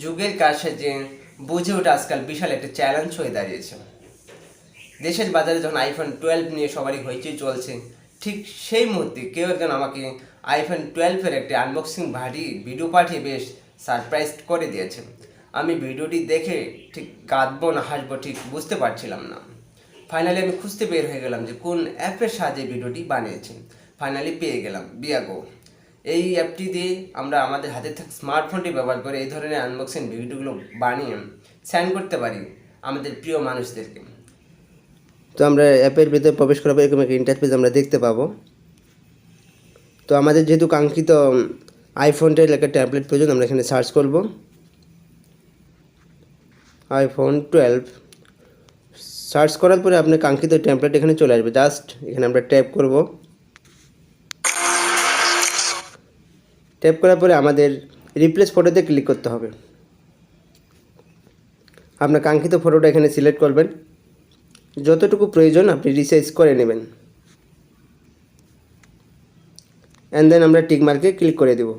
যুগের কাছে যে বুঝে ওঠা আজকাল বিশাল একটা চ্যালেঞ্জ হয়ে দাঁড়িয়েছে। দেশের বাজারে যখন আইফোন 12 নিয়ে সবারই হইচই চলছে, ঠিক সেই মুহূর্তে কেউ একজন আমাকে আইফোন 12-এর একটি আনবক্সিং ভিডিও পাঠিয়ে বেশ সারপ্রাইজ করে দিয়েছে। আমি ভিডিওটি দেখে ঠিক কাঁদবো না হাসবো ঠিক বুঝতে পারছিলাম না। ফাইনালি আমি খুঁজতে বের হয়ে গেলাম যে কোন অ্যাপের সাহায্যে ভিডিওটি বানিয়েছেন। ফাইনালি পেয়ে গেলাম বিয়াগো। এই অ্যাপটি দিয়ে আমরা আমাদের হাতে থাকা স্মার্টফোনটি ব্যবহার করে এই ধরনের আনবক্সিং ভিডিওগুলো বানিয়ে সেন্ড করতে পারি আমাদের প্রিয় মানুষদেরকে। তো আমরা অ্যাপের ভিতরে প্রবেশ করাবো, এরকম একটা ইন্টারফেস আমরা দেখতে পাবো। তো আমাদের যেহেতু কাঙ্ক্ষিত আইফোনটার একটা ট্যাবলেট প্রয়োজন, আমরা এখানে সার্চ করব আইফোন 12। সার্চ করার পরে আপনার কাঙ্ক্ষিত ট্যাবলেট এখানে চলে আসবে। জাস্ট এখানে আমরা ট্যাপ করব। ট্যাপ করার পরে আমাদের রিপ্লেস ফটোতে ক্লিক করতে হবে। আপনার কাঙ্ক্ষিত ফটোটা এখানে সিলেক্ট করবেন, যতটুকু প্রয়োজন আপনি রিসাইজ করে নেবেন, অ্যান্ড দেন আমরা টিক মার্কে ক্লিক করে দেব।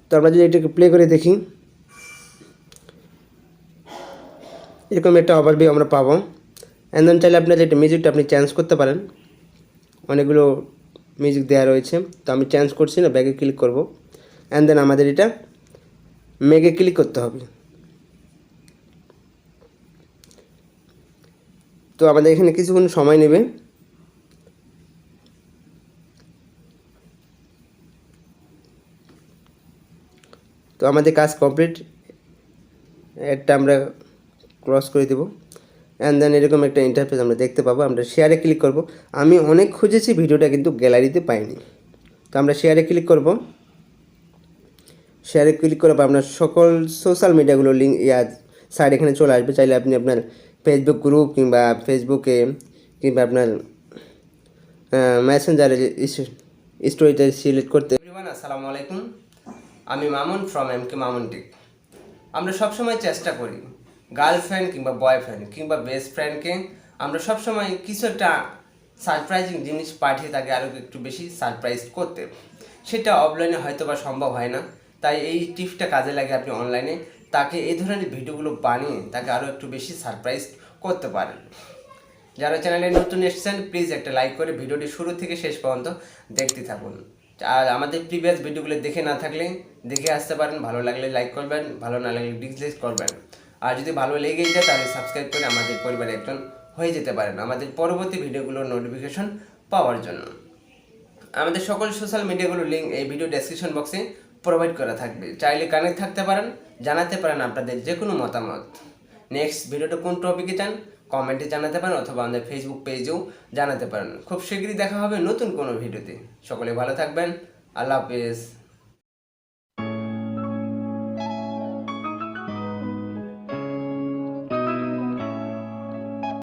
তো আমরা যদি এটাকে প্লে করে দেখি, এরকম একটা ওভারভিউ আমরা পাবো। অ্যান্ড দেন চাইলে আপনার এটা মিউজিকটা আপনি চেঞ্জ করতে পারেন, অনেকগুলো মিউজিক দেওয়া রয়েছে। তো আমি চেঞ্জ করছি না, ব্যাগে ক্লিক করব। অ্যান্ড দেন আমাদের এটা মেগে ক্লিক করতে হবে। তো আমাদের এখানে কিছুক্ষণ সময় নেবে। তো আমাদের কাজ কমপ্লিট, একটা আমরা ক্রস করে দেব। অ্যান্ড দেন এরকম একটা ইন্টারফেস আমরা দেখতে পাবো। আমরা শেয়ারে ক্লিক করব। আমি অনেক খুঁজেছি, ভিডিওটা কিন্তু গ্যালারিতে পাইনি। তো আমরা শেয়ারে ক্লিক করব। শেয়ারে ক্লিক করার পর আপনার সকল সোশ্যাল মিডিয়াগুলো লিঙ্ক সাইড এখানে চলে আসবে। চাইলে আপনি আপনার ফেসবুক গ্রুপ কিংবা ফেসবুকে কিংবা আপনার মেসেঞ্জারে স্টোরিটা সিলেক্ট করতে। এভরিওয়ান, আসসালামু আলাইকুম। আমি Mamun from MK Mamun Tech. আমরা সবসময় চেষ্টা করি গার্লফ্রেন্ড কিংবা বয়ফ্রেন্ড কিংবা বেস্ট ফ্রেন্ডকে আমরা সবসময় কিছু একটা সারপ্রাইজিং জিনিস পাঠিয়ে তাকে আরও একটু বেশি সারপ্রাইজ করতে। সেটা অফলাইনে হয়তো বা সম্ভব হয় না, তাই এই টিপসটা কাজে লাগে আপনি অনলাইনে তাকে এই ধরনের ভিডিওগুলো বানিয়ে তাকে আরও একটু বেশি সারপ্রাইজ করতে পারেন। যারা চ্যানেলে নতুন এসেছেন প্লিজ একটা লাইক করে ভিডিওটি শুরু থেকে শেষ পর্যন্ত দেখতে থাকুন। আর আমাদের প্রিভিয়াস ভিডিওগুলো দেখে না থাকলে দেখে আসতে পারেন। ভালো লাগলে লাইক করবেন, ভালো না লাগলে ডিসলাইক করবেন। আর যদি ভালো লেগেই যায় তাহলে সাবস্ক্রাইব করে আমাদের পরিবারে একজন হয়ে যেতে পারেন আমাদের পরবর্তী ভিডিওগুলোর নোটিফিকেশন পাওয়ার জন্য। আমাদের সকল সোশ্যাল মিডিয়াগুলোর লিঙ্ক এই ভিডিও ডেসক্রিপশন বক্সে প্রোভাইড করা থাকবে। চাইলে কানেক্ট থাকতে পারেন, জানাতে পারেন আপনাদের যে কোনো মতামত। নেক্সট ভিডিওটা কোন টপিকে চান কমেন্টে জানাতে পারেন, অথবা আমাদের ফেসবুক পেজেও জানাতে পারেন। খুব শীঘ্রই দেখা হবে নতুন কোনো ভিডিওতে। সকলে ভালো থাকবেন। আল্লাহ হাফেজ।